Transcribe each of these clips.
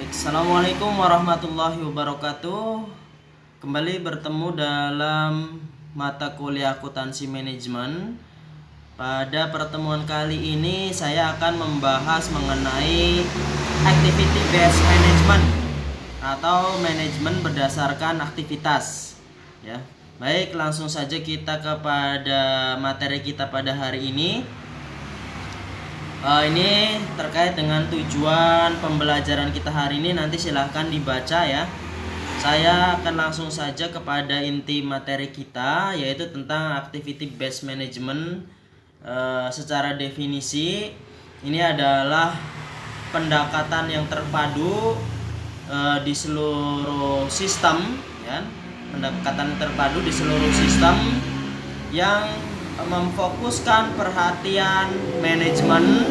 Assalamualaikum warahmatullahi wabarakatuh. Kembali bertemu dalam mata kuliah akuntansi manajemen. Pada pertemuan kali ini saya akan membahas mengenai activity based management atau manajemen berdasarkan aktivitas. Ya, baik, langsung saja kita kepada materi kita pada hari ini. Ini terkait dengan tujuan pembelajaran kita hari ini, nanti silahkan dibaca ya. Saya akan langsung saja kepada inti materi kita, yaitu tentang activity based management. Secara definisi, ini adalah pendekatan yang terpadu di seluruh sistem ya. Pendekatan terpadu di seluruh sistem yang memfokuskan perhatian manajemen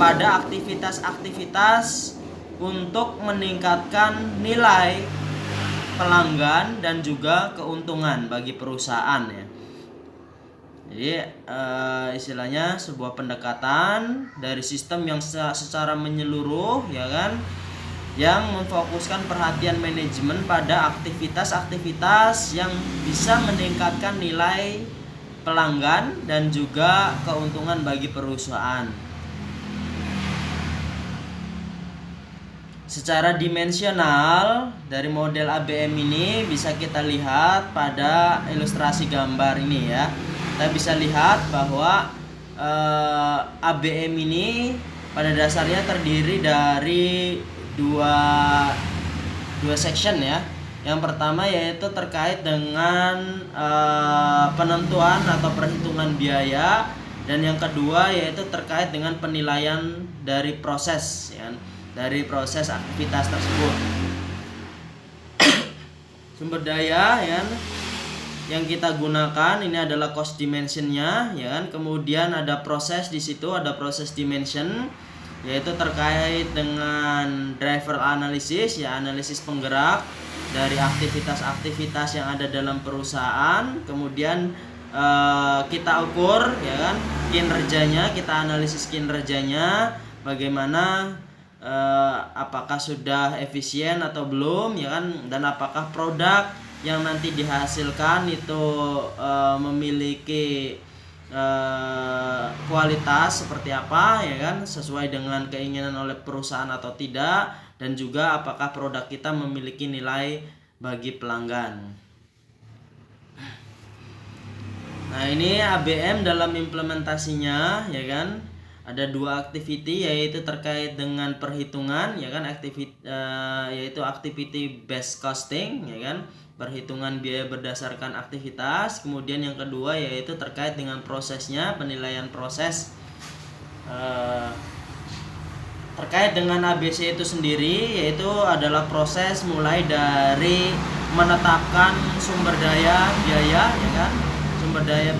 pada aktivitas-aktivitas untuk meningkatkan nilai pelanggan dan juga keuntungan bagi perusahaan ya. Jadi istilahnya sebuah pendekatan dari sistem yang secara menyeluruh ya kan, yang memfokuskan perhatian manajemen pada aktivitas-aktivitas yang bisa meningkatkan nilai pelanggan dan juga keuntungan bagi perusahaan. Secara dimensional dari model ABM ini bisa kita lihat pada ilustrasi gambar ini ya. Kita bisa lihat bahwa ABM ini pada dasarnya terdiri dari dua section ya. Yang pertama yaitu terkait dengan penentuan atau perhitungan biaya, dan yang kedua yaitu terkait dengan penilaian dari proses ya, dari proses aktivitas tersebut. Sumber daya ya, yang kita gunakan ini adalah cost dimensionnya ya kan. Kemudian ada proses, di situ ada proses dimension, yaitu terkait dengan driver analysis ya, analisis penggerak dari aktivitas-aktivitas yang ada dalam perusahaan. Kemudian kita ukur ya kan kinerjanya, kita analisis kinerjanya bagaimana, apakah sudah efisien atau belum ya kan, dan apakah produk yang nanti dihasilkan itu memiliki kualitas seperti apa ya kan, sesuai dengan keinginan oleh perusahaan atau tidak, dan juga apakah produk kita memiliki nilai bagi pelanggan. Nah, ini ABM dalam implementasinya ya kan, ada dua activity, yaitu terkait dengan perhitungan ya kan, yaitu activity based costing ya kan, perhitungan biaya berdasarkan aktivitas. Kemudian yang kedua yaitu terkait dengan prosesnya, penilaian proses. Terkait dengan ABC itu sendiri, yaitu adalah proses mulai dari menetapkan sumber daya biaya ya kan, sumber daya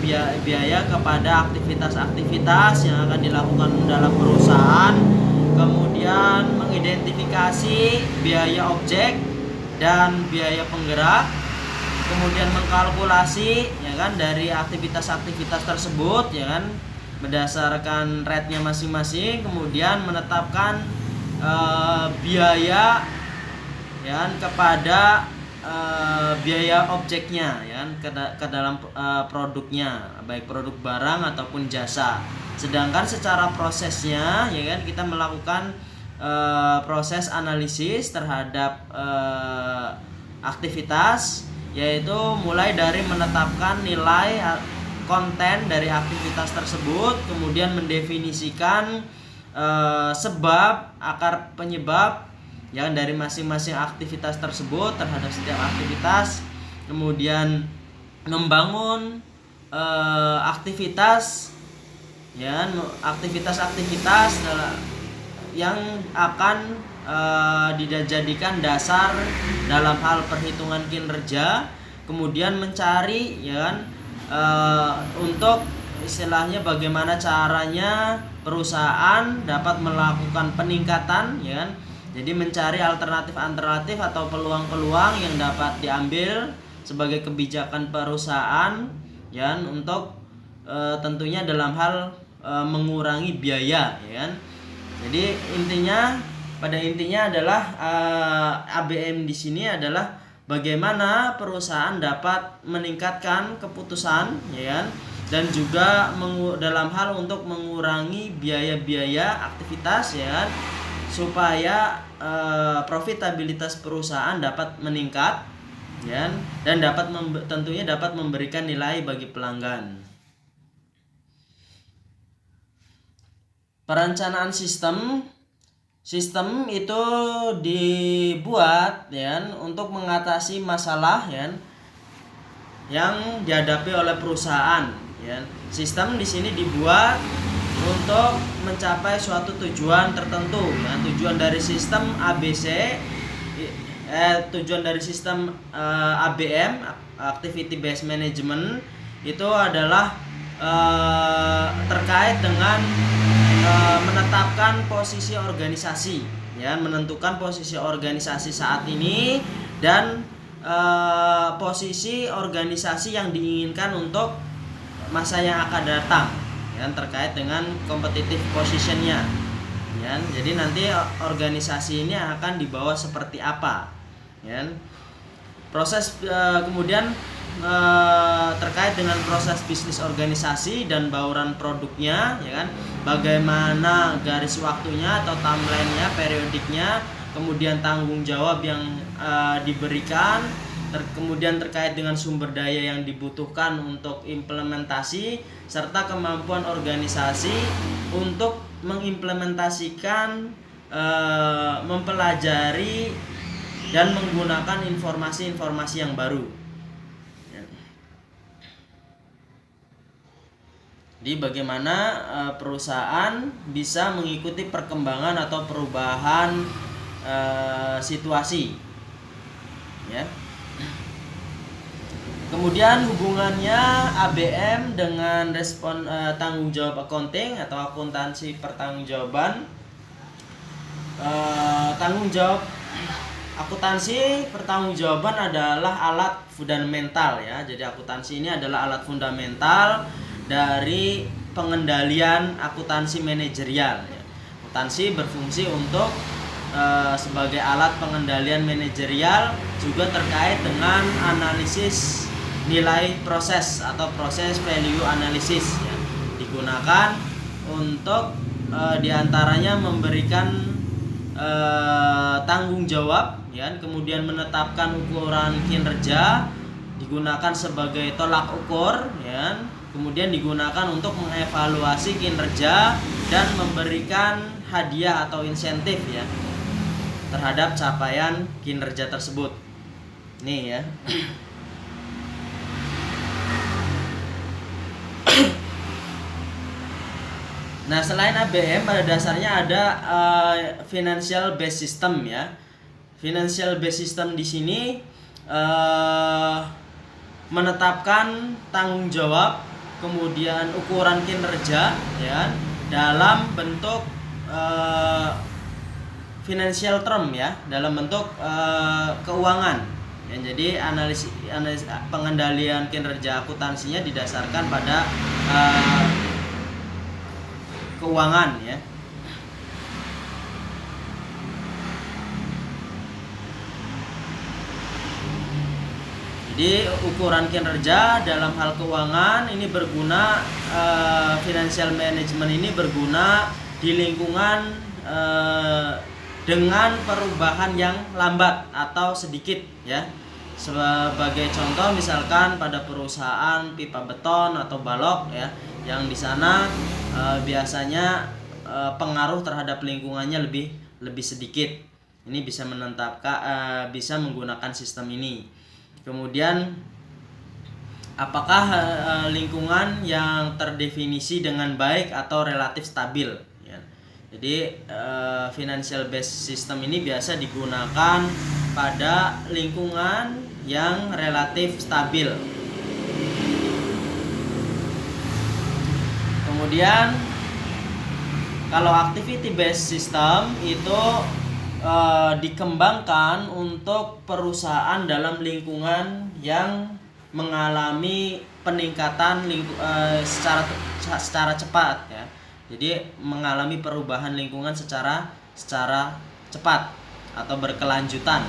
biaya kepada aktivitas-aktivitas yang akan dilakukan dalam perusahaan, kemudian mengidentifikasi biaya objek dan biaya penggerak, kemudian mengkalkulasi ya kan dari aktivitas-aktivitas tersebut ya kan berdasarkan rate-nya masing-masing, kemudian menetapkan biaya ya kan, kepada biaya objeknya ya kan, ke dalam produknya, baik produk barang ataupun jasa. Sedangkan secara prosesnya ya kan, kita melakukan proses analisis terhadap aktivitas, yaitu mulai dari menetapkan nilai konten dari aktivitas tersebut, kemudian mendefinisikan sebab, akar penyebab yang dari masing-masing aktivitas tersebut terhadap setiap aktivitas, kemudian membangun aktivitas ya, aktivitas-aktivitas yang akan dijadikan dasar dalam hal perhitungan kinerja, kemudian mencari ya kan, untuk istilahnya bagaimana caranya perusahaan dapat melakukan peningkatan ya kan. Jadi mencari alternatif-alternatif atau peluang-peluang yang dapat diambil sebagai kebijakan perusahaan ya kan, untuk tentunya dalam hal mengurangi biaya ya kan. Jadi intinya pada intinya adalah ABM di sini adalah bagaimana perusahaan dapat meningkatkan keputusan, ya kan? Dan juga dalam hal untuk mengurangi biaya-biaya aktivitas, ya kan? Supaya profitabilitas perusahaan dapat meningkat, ya, dan tentunya dapat memberikan nilai bagi pelanggan. Perencanaan sistem itu dibuat, ya, untuk mengatasi masalah, ya, yang dihadapi oleh perusahaan, ya. Sistem di sini dibuat untuk mencapai suatu tujuan tertentu, ya. Tujuan dari sistem ABC, tujuan dari sistem ABM, Activity Based Management, itu adalah terkait dengan menetapkan posisi organisasi, ya, menentukan posisi organisasi saat ini dan posisi organisasi yang diinginkan untuk masa yang akan datang, ya, terkait dengan competitive positionnya, ya. Jadi nanti organisasi ini akan dibawa seperti apa, ya. Proses kemudian terkait dengan proses bisnis organisasi dan bauran produknya, ya kan, bagaimana garis waktunya atau timelinenya, periodiknya, kemudian tanggung jawab yang diberikan, kemudian terkait dengan sumber daya yang dibutuhkan untuk implementasi, serta kemampuan organisasi untuk mengimplementasikan, mempelajari dan menggunakan informasi-informasi yang baru. Jadi bagaimana perusahaan bisa mengikuti perkembangan atau perubahan situasi, ya. Kemudian hubungannya ABM dengan tanggung jawab accounting atau akuntansi pertanggungjawaban. Tanggung jawab akuntansi pertanggungjawaban adalah alat fundamental, ya. Jadi akuntansi ini adalah alat fundamental dari pengendalian akuntansi manajerial, ya. Akuntansi berfungsi untuk sebagai alat pengendalian manajerial, juga terkait dengan analisis nilai proses atau proses value analysis, ya. Digunakan untuk diantaranya memberikan tanggung jawab, ya, kemudian menetapkan ukuran kinerja, digunakan sebagai tolak ukur, ya, kemudian digunakan untuk mengevaluasi kinerja dan memberikan hadiah atau insentif, ya, terhadap capaian kinerja tersebut. Nih, ya. Nah, selain ABM, pada dasarnya ada financial based system, ya. Financial based system di sini menetapkan tanggung jawab, kemudian ukuran kinerja, ya, dalam bentuk financial term, ya, dalam bentuk keuangan. Ya, jadi analisis pengendalian kinerja akuntansinya didasarkan pada keuangan, ya. Jadi ukuran kinerja dalam hal keuangan ini berguna, financial management ini berguna di lingkungan dengan perubahan yang lambat atau sedikit, ya. Sebagai contoh, misalkan pada perusahaan pipa beton atau balok, ya, yang di sana biasanya pengaruh terhadap lingkungannya lebih sedikit. Ini bisa bisa menggunakan sistem ini. Kemudian apakah lingkungan yang terdefinisi dengan baik atau relatif stabil, ya. Jadi financial based system ini biasa digunakan pada lingkungan yang relatif stabil. Kemudian kalau activity based system itu dikembangkan untuk perusahaan dalam lingkungan yang mengalami peningkatan secara cepat, ya. Jadi mengalami perubahan lingkungan secara cepat atau berkelanjutan.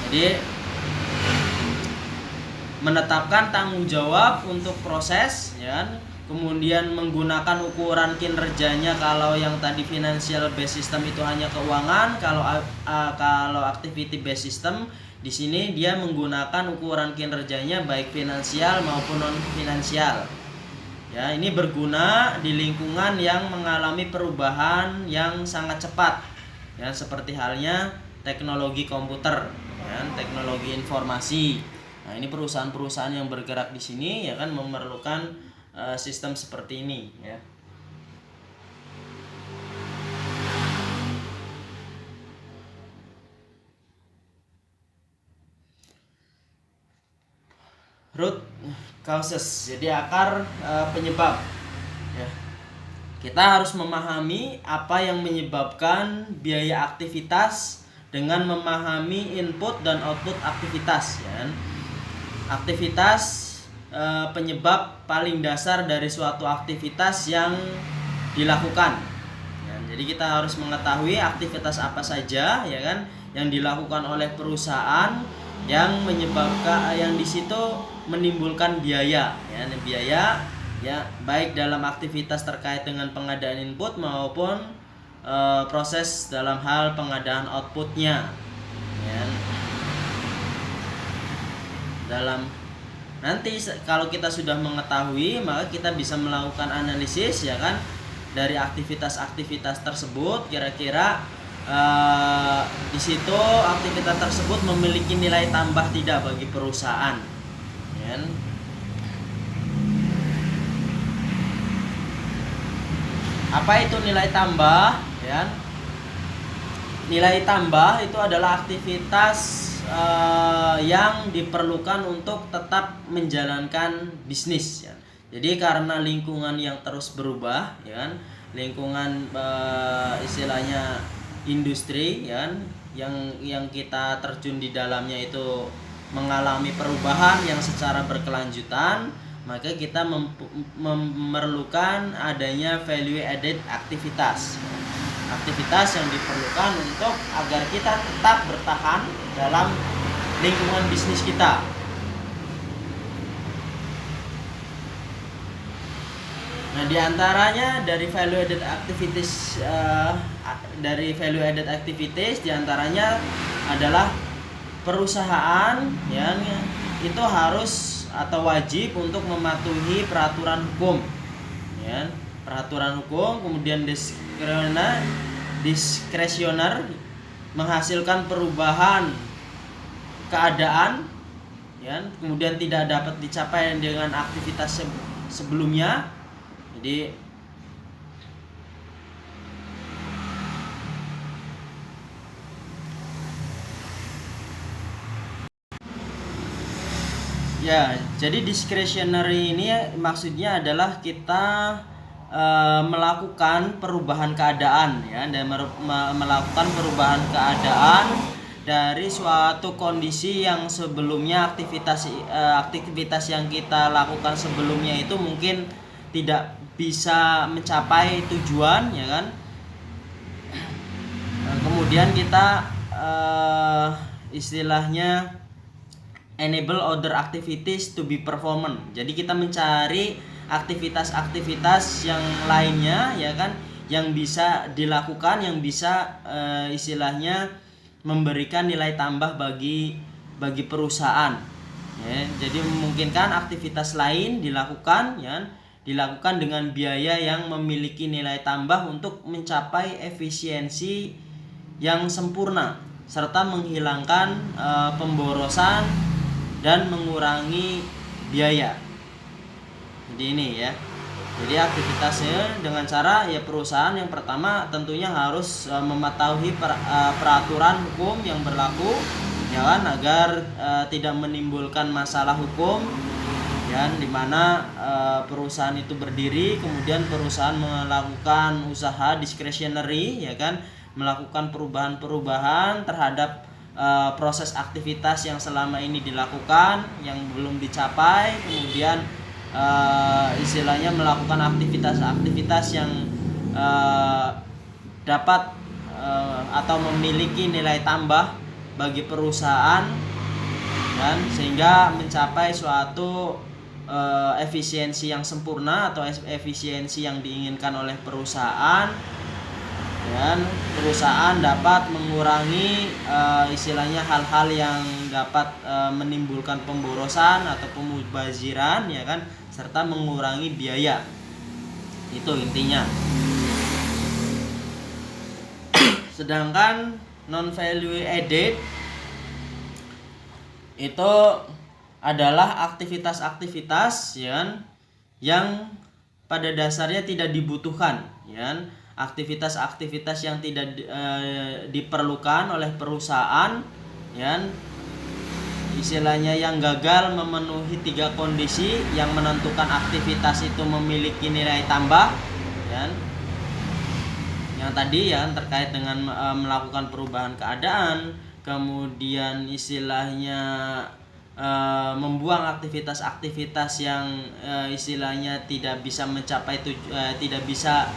Jadi menetapkan tanggung jawab untuk proses, ya kan? Kemudian menggunakan ukuran kinerjanya. Kalau yang tadi financial based system itu hanya keuangan, kalau activity based system di sini dia menggunakan ukuran kinerjanya baik finansial maupun non finansial. Ya, ini berguna di lingkungan yang mengalami perubahan yang sangat cepat. Ya, seperti halnya teknologi komputer, ya, teknologi informasi. Nah, ini perusahaan-perusahaan yang bergerak di sini ya kan memerlukan sistem seperti ini, ya. Root causes, jadi akar penyebab. Ya. Kita harus memahami apa yang menyebabkan biaya aktivitas dengan memahami input dan output aktivitas, ya. Aktivitas penyebab paling dasar dari suatu aktivitas yang dilakukan. Ya, jadi kita harus mengetahui aktivitas apa saja, ya kan, yang dilakukan oleh perusahaan yang menyebabkan yang di situ menimbulkan biaya, ya, biaya ya baik dalam aktivitas terkait dengan pengadaan input maupun proses dalam hal pengadaan outputnya, ya. Dalam nanti kalau kita sudah mengetahui, maka kita bisa melakukan analisis, ya kan, dari aktivitas-aktivitas tersebut kira-kira di situ aktivitas tersebut memiliki nilai tambah tidak bagi perusahaan, ya. Apa itu nilai tambah, ya? Nilai tambah itu adalah aktivitas yang diperlukan untuk tetap menjalankan bisnis, ya. Jadi karena lingkungan yang terus berubah, ya kan, lingkungan istilahnya industri, ya kan, yang kita terjun di dalamnya itu mengalami perubahan yang secara berkelanjutan, maka kita memerlukan adanya value added aktivitas yang diperlukan untuk agar kita tetap bertahan dalam lingkungan bisnis kita. Nah, diantaranya dari value added activities, diantaranya adalah perusahaan yang itu harus atau wajib untuk mematuhi peraturan hukum, ya, peraturan hukum. Kemudian diskresioner menghasilkan perubahan keadaan, ya, kemudian tidak dapat dicapai dengan aktivitas sebelumnya. Jadi ya, jadi discretionary ini maksudnya adalah kita melakukan perubahan keadaan, ya, dan melakukan perubahan keadaan dari suatu kondisi yang sebelumnya aktivitas yang kita lakukan sebelumnya itu mungkin tidak bisa mencapai tujuan, ya kan. Kemudian kita istilahnya enable other activities to be performed. Jadi kita mencari aktivitas-aktivitas yang lainnya, ya kan, yang bisa dilakukan, yang bisa istilahnya memberikan nilai tambah bagi perusahaan, ya. Jadi memungkinkan aktivitas lain dilakukan, ya, dilakukan dengan biaya yang memiliki nilai tambah untuk mencapai efisiensi yang sempurna serta menghilangkan pemborosan dan mengurangi biaya. Jadi ini, ya. Jadi aktivitasnya dengan cara, ya, perusahaan yang pertama tentunya harus mematuhi peraturan hukum yang berlaku, ya kan, agar tidak menimbulkan masalah hukum, ya, di mana perusahaan itu berdiri, kemudian perusahaan melakukan usaha discretionary, ya kan, melakukan perubahan-perubahan terhadap proses aktivitas yang selama ini dilakukan yang belum dicapai, kemudian istilahnya melakukan aktivitas-aktivitas yang dapat atau memiliki nilai tambah bagi perusahaan, dan sehingga mencapai suatu efisiensi yang sempurna atau efisiensi yang diinginkan oleh perusahaan, dan perusahaan dapat mengurangi istilahnya hal-hal yang dapat menimbulkan pemborosan atau pemubaziran, ya kan, serta mengurangi biaya. Itu intinya. Sedangkan non value added itu adalah aktivitas-aktivitas, ya kan, yang pada dasarnya tidak dibutuhkan, ya kan? Aktivitas-aktivitas yang tidak diperlukan oleh perusahaan, ya kan? Istilahnya yang gagal memenuhi 3 kondisi yang menentukan aktivitas itu memiliki nilai tambah, ya kan? Yang tadi, ya, terkait dengan melakukan perubahan keadaan, kemudian istilahnya membuang aktivitas-aktivitas yang istilahnya tidak bisa mencapai tidak bisa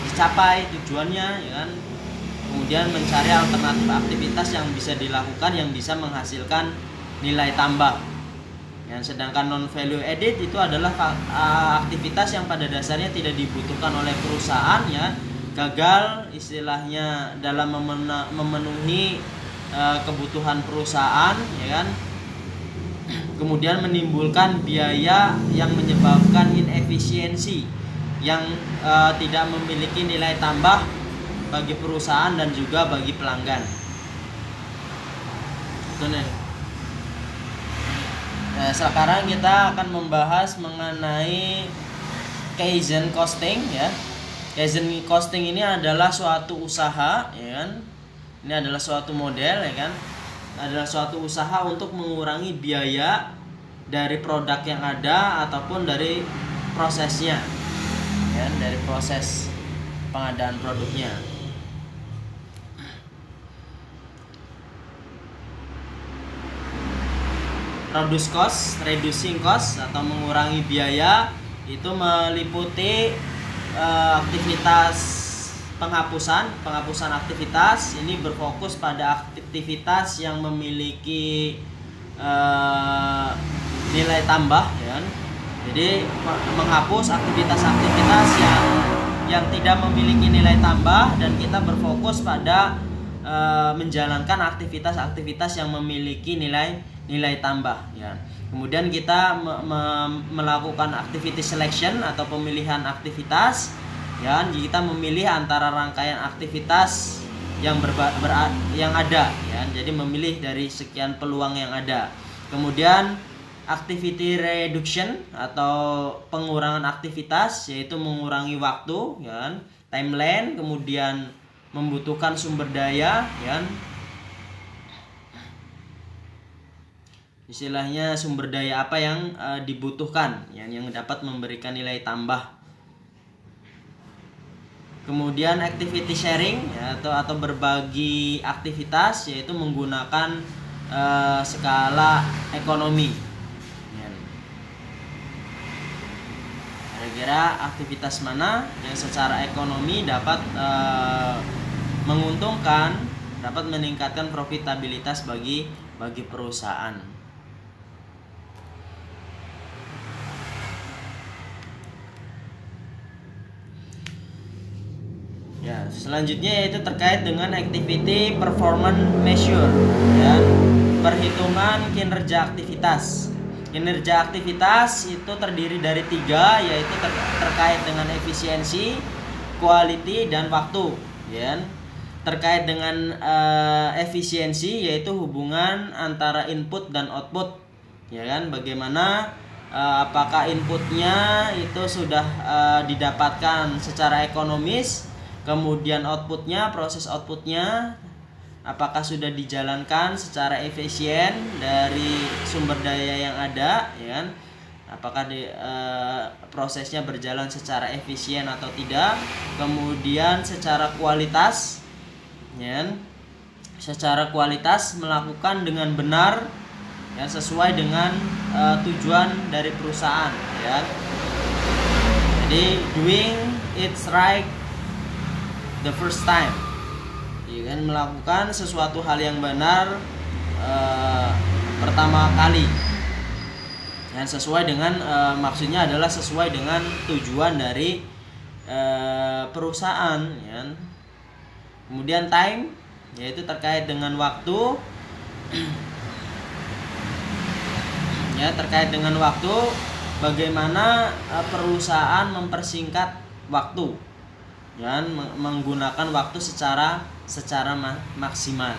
dicapai tujuannya, ya kan. Kemudian mencari alternatif aktivitas yang bisa dilakukan yang bisa menghasilkan nilai tambah. Yang sedangkan non value added itu adalah aktivitas yang pada dasarnya tidak dibutuhkan oleh perusahaan, ya, gagal istilahnya dalam memenuhi kebutuhan perusahaan, ya kan. Kemudian menimbulkan biaya yang menyebabkan inefisiensi yang tidak memiliki nilai tambah bagi perusahaan dan juga bagi pelanggan. Nah, sekarang kita akan membahas mengenai Kaizen costing, ya. Kaizen costing ini adalah suatu usaha, ya kan. Ini adalah suatu model, ya kan. Adalah suatu usaha untuk mengurangi biaya dari produk yang ada ataupun dari prosesnya, ya, dari proses pengadaan produknya. Reducing cost atau mengurangi biaya itu meliputi aktivitas penghapusan aktivitas. Ini berfokus pada aktivitas yang memiliki nilai tambah, ya. Jadi menghapus aktivitas-aktivitas yang tidak memiliki nilai tambah, dan kita berfokus pada menjalankan aktivitas-aktivitas yang memiliki nilai tambah, ya. Kemudian kita melakukan activity selection atau pemilihan aktivitas, ya. Kita memilih antara rangkaian aktivitas yang ada, ya. Jadi memilih dari sekian peluang yang ada. Kemudian activity reduction atau pengurangan aktivitas, yaitu mengurangi waktu, ya, timeline, kemudian membutuhkan sumber daya, ya. Istilahnya sumber daya apa yang dibutuhkan, ya, yang dapat memberikan nilai tambah. Kemudian activity sharing, ya, atau berbagi aktivitas, yaitu menggunakan skala ekonomi, ya. Kira-kira aktivitas mana yang secara ekonomi dapat menguntungkan, dapat meningkatkan profitabilitas bagi perusahaan. Ya, selanjutnya yaitu terkait dengan activity performance measure, ya, perhitungan kinerja aktivitas. Kinerja aktivitas itu terdiri dari 3, yaitu terkait dengan efisiensi, quality, dan waktu, ya. Terkait dengan efisiensi yaitu hubungan antara input dan output, ya kan. Bagaimana apakah inputnya itu sudah didapatkan secara ekonomis, kemudian proses outputnya apakah sudah dijalankan secara efisien dari sumber daya yang ada, ya kan? Apakah prosesnya berjalan secara efisien atau tidak. Kemudian secara kualitas, ya kan? Secara kualitas melakukan dengan benar, ya, sesuai dengan tujuan dari perusahaan, ya. Jadi doing it right the first time, ya kan, melakukan sesuatu hal yang benar pertama kali. Dan sesuai dengan maksudnya adalah sesuai dengan tujuan dari perusahaan, ya. Kemudian time, yaitu terkait dengan waktu, ya, terkait dengan waktu, bagaimana perusahaan mempersingkat waktu, ya, menggunakan waktu secara maksimal.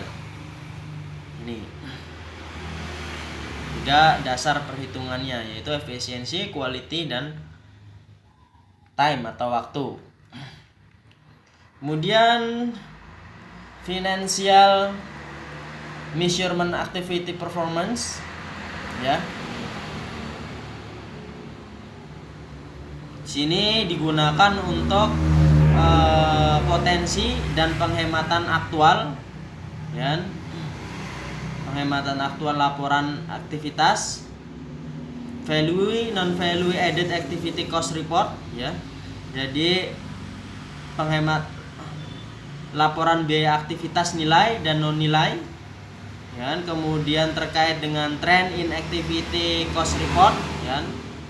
Ini tiga dasar perhitungannya, yaitu efisiensi, quality, dan time atau waktu. Kemudian financial measurement activity performance, ya. Sini digunakan untuk potensi dan penghematan aktual, ya. Penghematan aktual laporan aktivitas, value non value added activity cost report, ya. Jadi penghemat laporan biaya aktivitas nilai dan non nilai, ya. Kemudian terkait dengan trend in activity cost report, ya.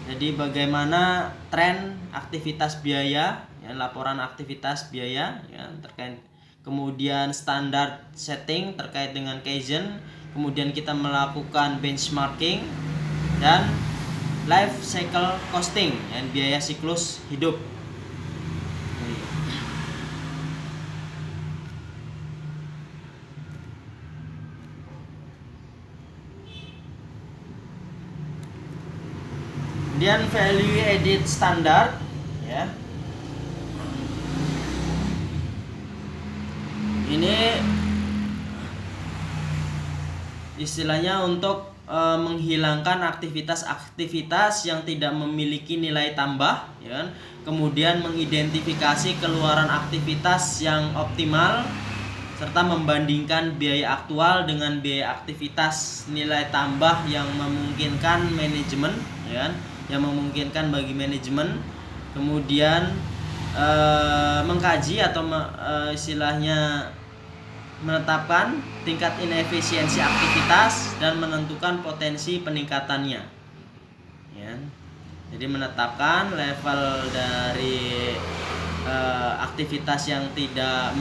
Jadi bagaimana tren aktivitas biaya, ya, laporan aktivitas biaya, ya, terkait. Kemudian standar setting terkait dengan Kaizen. Kemudian kita melakukan benchmarking dan life cycle costing, ya, biaya siklus hidup. Kemudian value added standard, ya. Ini istilahnya untuk menghilangkan aktivitas-aktivitas yang tidak memiliki nilai tambah, ya kan? Kemudian mengidentifikasi keluaran aktivitas yang optimal serta membandingkan biaya aktual dengan biaya aktivitas nilai tambah yang memungkinkan manajemen, ya kan? Yang memungkinkan bagi manajemen. Kemudian mengkaji atau istilahnya menetapkan tingkat inefisiensi aktivitas dan menentukan potensi peningkatannya, ya. Jadi menetapkan level dari aktivitas yang tidak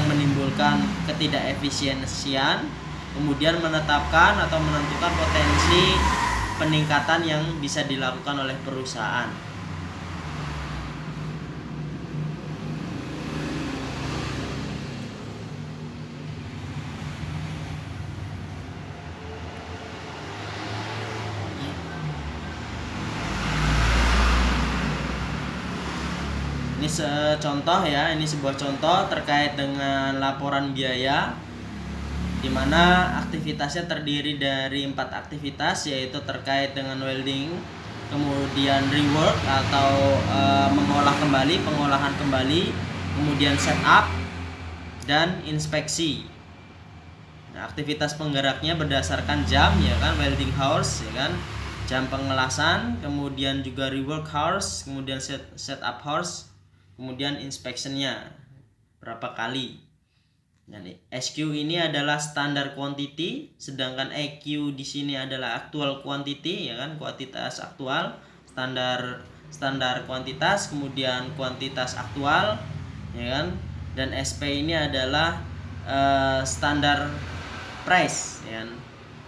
menimbulkan ketidakefisiensian, kemudian menetapkan atau menentukan potensi peningkatan yang bisa dilakukan oleh perusahaan. Ini contoh, ya, ini sebuah contoh terkait dengan laporan biaya, di mana aktivitasnya terdiri dari 4 aktivitas, yaitu terkait dengan welding, kemudian rework atau pengolahan kembali, kemudian setup dan inspeksi. Nah, aktivitas penggeraknya berdasarkan jam, ya kan, welding hours, ya kan, jam pengelasan, kemudian juga rework hours, kemudian setup hours, kemudian inspectionnya berapa kali. Nah, SQ ini adalah standar quantity, sedangkan EQ di sini adalah actual quantity, ya kan, kuantitas aktual. Standar kuantitas, kemudian kuantitas aktual, ya kan, dan SP ini adalah standar price, ya kan,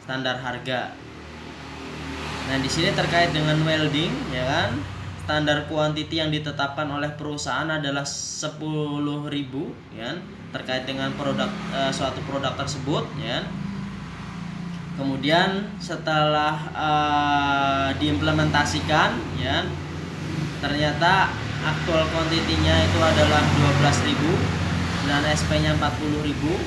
standar harga. Nah, di sini terkait dengan welding, ya kan, standar quantity yang ditetapkan oleh perusahaan adalah 10.000, ya, terkait dengan suatu produk tersebut, ya. Kemudian setelah diimplementasikan, ya, ternyata actual quantity-nya itu adalah 12.000 dan SP-nya 40.000.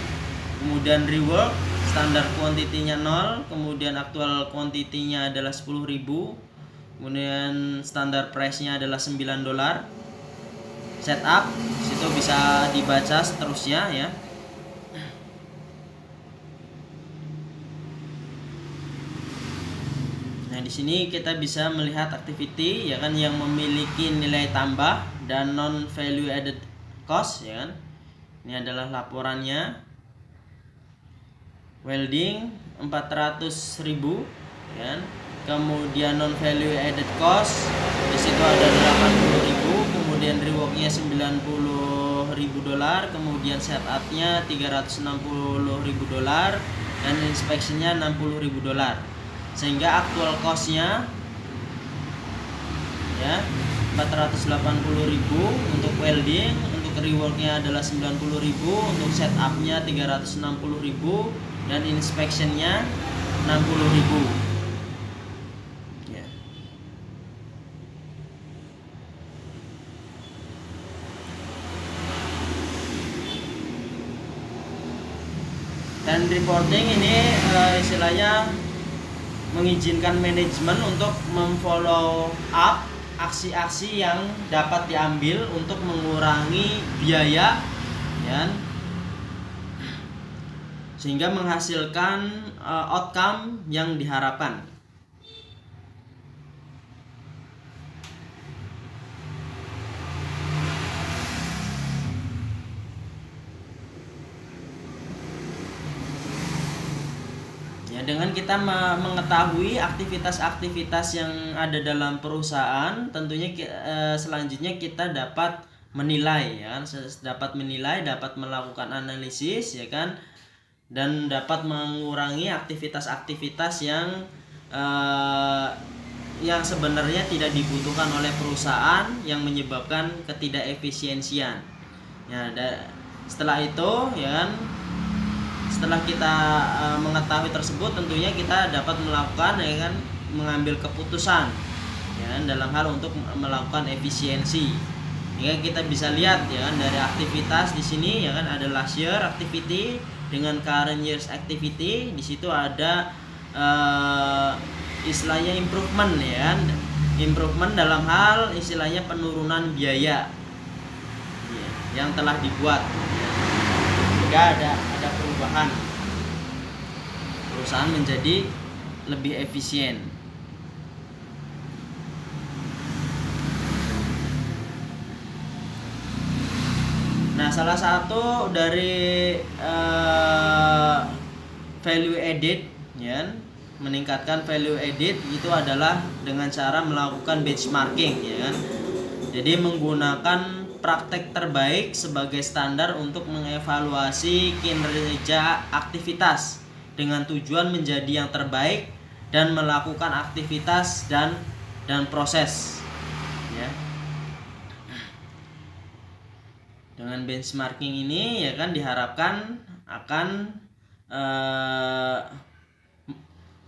Kemudian rework, standar quantity-nya 0, kemudian actual quantity-nya adalah 10.000. Kemudian standar price-nya adalah $9. Setup, situ bisa dibaca seterusnya, ya. Nah, di sini kita bisa melihat activity, ya kan, yang memiliki nilai tambah dan non value added cost, ya kan. Ini adalah laporannya. Welding 400.000, ya kan. Kemudian non value added cost di situ ada 80.000, kemudian reworknya $90.000, kemudian setupnya $360.000 dan inspeksinya $60.000, sehingga actual costnya ya 480.000 untuk welding, untuk reworknya adalah 90.000, untuk setupnya 360.000 dan inspeksinya 60.000. Dan reporting ini istilahnya mengizinkan manajemen untuk memfollow up aksi-aksi yang dapat diambil untuk mengurangi biaya, ya, sehingga menghasilkan outcome yang diharapkan. Dengan kita mengetahui aktivitas-aktivitas yang ada dalam perusahaan, tentunya selanjutnya kita dapat menilai, ya, dapat menilai, dapat melakukan analisis, ya kan, dan dapat mengurangi aktivitas-aktivitas yang sebenarnya tidak dibutuhkan oleh perusahaan yang menyebabkan ketidakefisiensian. Ya, setelah itu, ya kan, setelah kita mengetahui tersebut, tentunya kita dapat melakukan, ya kan, mengambil keputusan, ya kan, dalam hal untuk melakukan efisiensi. Ya, kita bisa lihat, ya kan, dari aktivitas di sini, ya kan, ada last year activity dengan current year's activity. Di situ ada istilahnya improvement, ya kan, improvement dalam hal istilahnya penurunan biaya, ya, yang telah dibuat. Ada perubahan, perusahaan menjadi lebih efisien. Nah, salah satu dari value added, ya, meningkatkan value added itu adalah dengan cara melakukan benchmarking, ya kan. Jadi menggunakan praktek terbaik sebagai standar untuk mengevaluasi kinerja aktivitas dengan tujuan menjadi yang terbaik dan melakukan aktivitas dan proses, ya. Dengan benchmarking ini, ya kan, diharapkan akan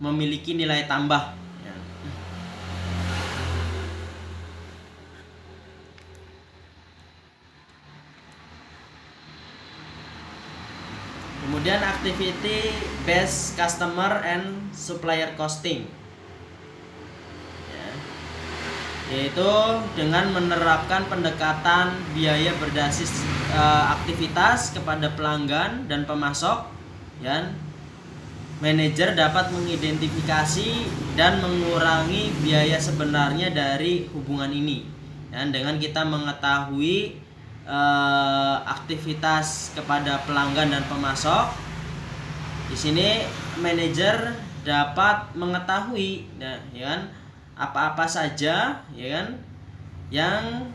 memiliki nilai tambah, ya. Kemudian activity based customer and supplier costing, ya, yaitu dengan menerapkan pendekatan biaya berbasis aktivitas kepada pelanggan dan pemasok, ya. Manajer dapat mengidentifikasi dan mengurangi biaya sebenarnya dari hubungan ini, dan dengan kita mengetahui aktivitas kepada pelanggan dan pemasok, di sini manajer dapat mengetahui, ya kan, apa-apa saja, ya kan, yang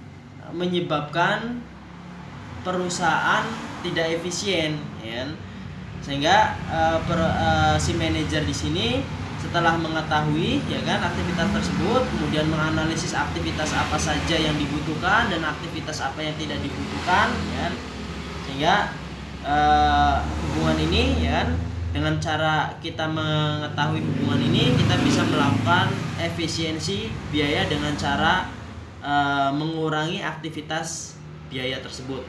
menyebabkan perusahaan tidak efisien, ya kan? Sehingga si manajer di sini setelah mengetahui, ya kan, aktivitas tersebut, kemudian menganalisis aktivitas apa saja yang dibutuhkan dan aktivitas apa yang tidak dibutuhkan, ya, sehingga hubungan ini, ya, dengan cara kita mengetahui hubungan ini, kita bisa melakukan efisiensi biaya dengan cara mengurangi aktivitas biaya tersebut.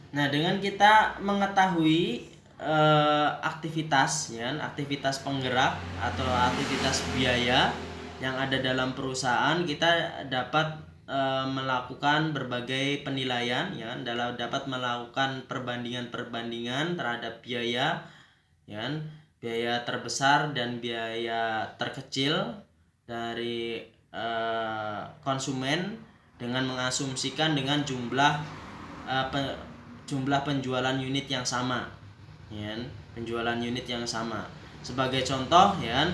Nah, dengan kita mengetahui aktivitas, ya, aktivitas penggerak atau aktivitas biaya yang ada dalam perusahaan, kita dapat melakukan berbagai penilaian, ya kan, dapat melakukan perbandingan terhadap biaya, ya kan, biaya terbesar dan biaya terkecil dari konsumen dengan mengasumsikan dengan jumlah penjualan unit yang sama, ya kan, penjualan unit yang sama. Sebagai contoh, ya kan,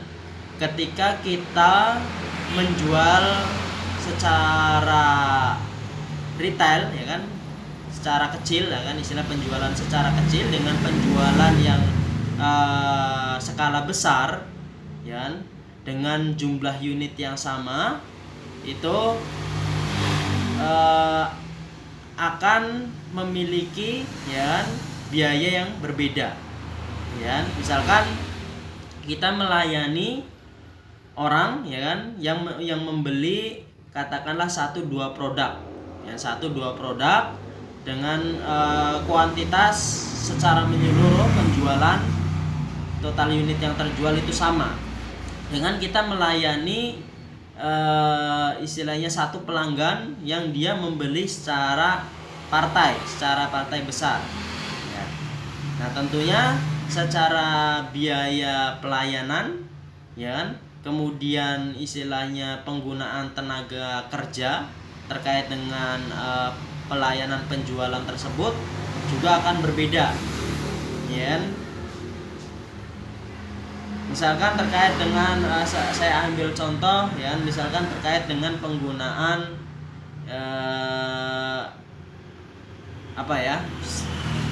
ketika kita menjual secara retail, ya kan, secara kecil, ya kan, istilah penjualan secara kecil dengan penjualan yang skala besar, ya kan, dengan jumlah unit yang sama, itu akan memiliki, ya kan, biaya yang berbeda, ya kan. Misalkan kita melayani orang, ya kan, yang membeli katakanlah 1-2 produk, ya, 1-2 produk dengan kuantitas secara menyeluruh penjualan total unit yang terjual itu sama dengan kita melayani istilahnya satu pelanggan yang dia membeli secara partai besar, ya. Nah, tentunya secara biaya pelayanan, ya kan, kemudian istilahnya penggunaan tenaga kerja terkait dengan pelayanan penjualan tersebut juga akan berbeda, ya kan. Misalkan terkait dengan saya ambil contoh, ya, misalkan terkait dengan penggunaan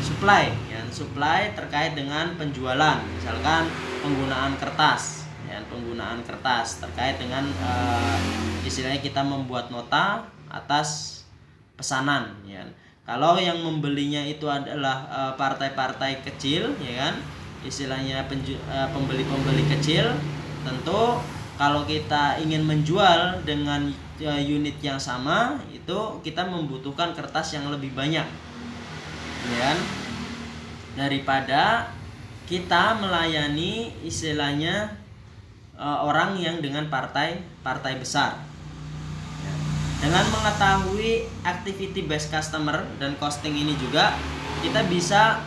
supply, ya, supply terkait dengan penjualan, misalkan penggunaan kertas, ya, penggunaan kertas terkait dengan istilahnya kita membuat nota atas pesanan, ya. Kalau yang membelinya itu adalah partai-partai kecil, ya kan, istilahnya pembeli-pembeli kecil, tentu kalau kita ingin menjual dengan unit yang sama, itu kita membutuhkan kertas yang lebih banyak, ya kan, daripada kita melayani istilahnya orang yang dengan partai besar. Dengan mengetahui activity based customer dan costing ini juga kita bisa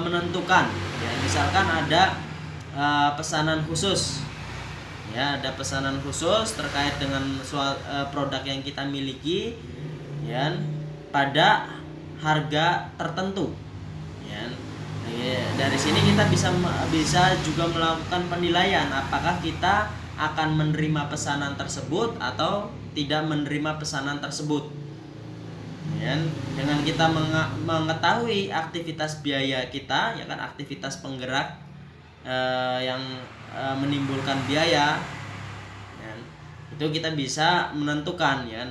menentukan, ya, misalkan ada pesanan khusus, ya, ada pesanan khusus terkait dengan produk yang kita miliki, ya, pada harga tertentu, ya. Dari sini kita bisa juga melakukan penilaian apakah kita akan menerima pesanan tersebut atau tidak menerima pesanan tersebut, ya. Dengan kita mengetahui aktivitas biaya kita, ya kan, aktivitas penggerak yang menimbulkan biaya, ya, itu kita bisa menentukan, ya,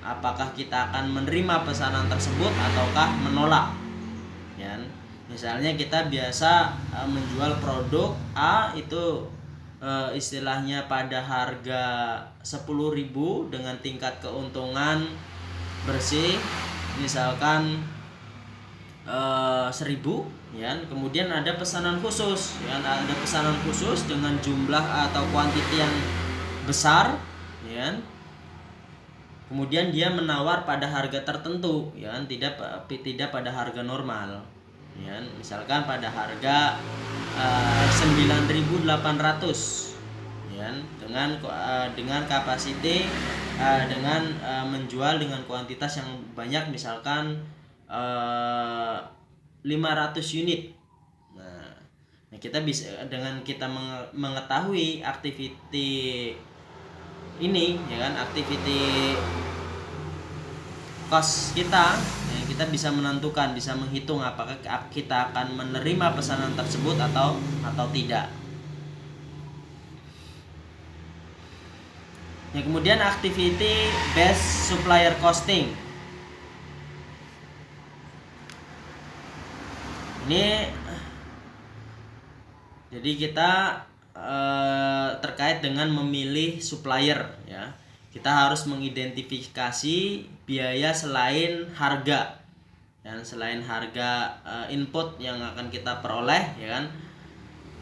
apakah kita akan menerima pesanan tersebut ataukah menolak, ya. Misalnya kita biasa menjual produk A itu istilahnya pada harga 10.000 dengan tingkat keuntungan bersih misalkan 1.000, ya. Kemudian ada pesanan khusus, ya, ada pesanan khusus dengan jumlah atau kuantiti yang besar, ya. Kemudian dia menawar pada harga tertentu, ya, tidak pada harga normal, ya. Misalkan pada harga 9.800, ya, dengan kapasiti dengan menjual dengan kuantitas yang banyak, misalkan 500 unit. Nah, kita bisa dengan kita mengetahui activity ini, ya kan, activity cost kita, ya, kita bisa menentukan, bisa menghitung apakah kita akan menerima pesanan tersebut atau tidak. Ya, kemudian activity based supplier costing. Ini jadi kita terkait dengan memilih supplier, ya. Kita harus mengidentifikasi biaya selain harga, dan selain harga input yang akan kita peroleh, ya kan.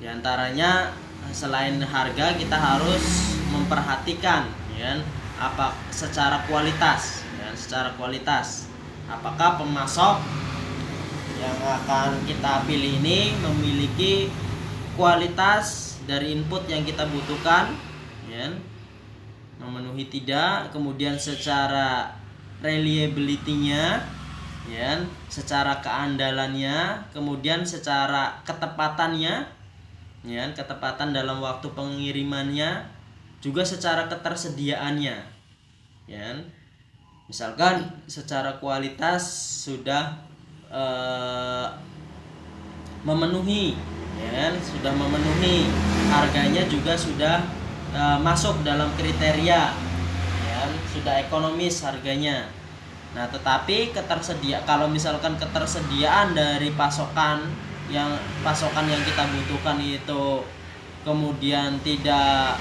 Di antaranya selain harga kita harus memperhatikan, ya kan, secara kualitas, ya, secara kualitas. Apakah pemasok yang akan kita pilih ini memiliki kualitas dari input yang kita butuhkan, ya, memenuhi tidak, kemudian secara reliability-nya, ya, secara keandalannya, kemudian secara ketepatannya, ya, ketepatan dalam waktu pengirimannya, juga secara ketersediaannya, ya. Misalkan secara kualitas sudah memenuhi, ya, sudah memenuhi, harganya juga sudah masuk dalam kriteria, ya, sudah ekonomis harganya. Nah, tetapi kalau misalkan ketersediaan dari pasokan yang kita butuhkan itu kemudian tidak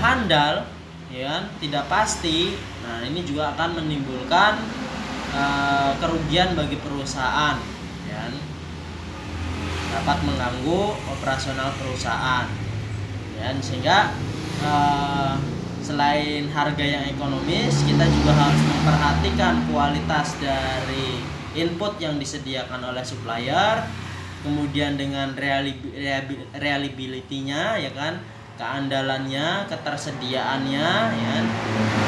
handal, ya, tidak pasti. Nah, ini juga akan menimbulkan kerugian bagi perusahaan, ya, dapat mengganggu operasional perusahaan, ya, sehingga selain harga yang ekonomis, kita juga harus memperhatikan kualitas dari input yang disediakan oleh supplier, kemudian dengan reliability-nya, ya kan, keandalannya, ketersediaannya, ya,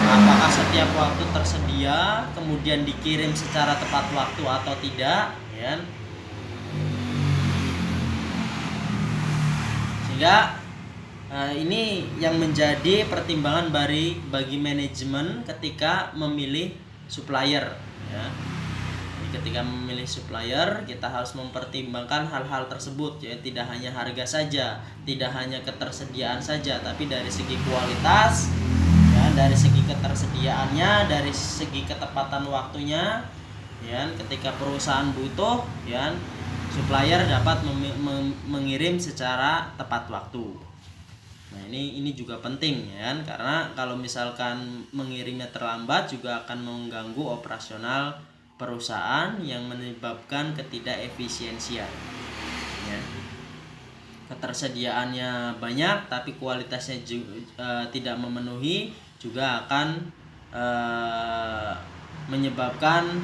apakah setiap waktu tersedia, kemudian dikirim secara tepat waktu atau tidak, ya. Sehingga ini yang menjadi pertimbangan bagi manajemen ketika memilih supplier, ya. Ketika memilih supplier, kita harus mempertimbangkan hal-hal tersebut, ya, tidak hanya harga saja, tidak hanya ketersediaan saja, tapi dari segi kualitas, ya, dari segi ketersediaannya, dari segi ketepatan waktunya, ya, ketika perusahaan butuh, ya, supplier dapat mengirim secara tepat waktu. Nah, ini juga penting, ya, karena kalau misalkan mengirimnya terlambat juga akan mengganggu operasional perusahaan yang menyebabkan ketidakefisiensian, ya. Ketersediaannya banyak tapi kualitasnya tidak memenuhi juga akan menyebabkan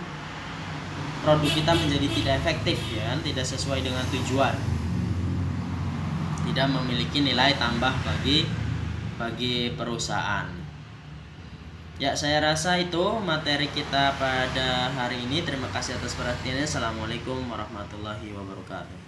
produk kita menjadi tidak efektif, ya, tidak sesuai dengan tujuan, tidak memiliki nilai tambah bagi perusahaan. Ya, saya rasa itu materi kita pada hari ini. Terima kasih atas perhatiannya. Assalamualaikum warahmatullahi wabarakatuh.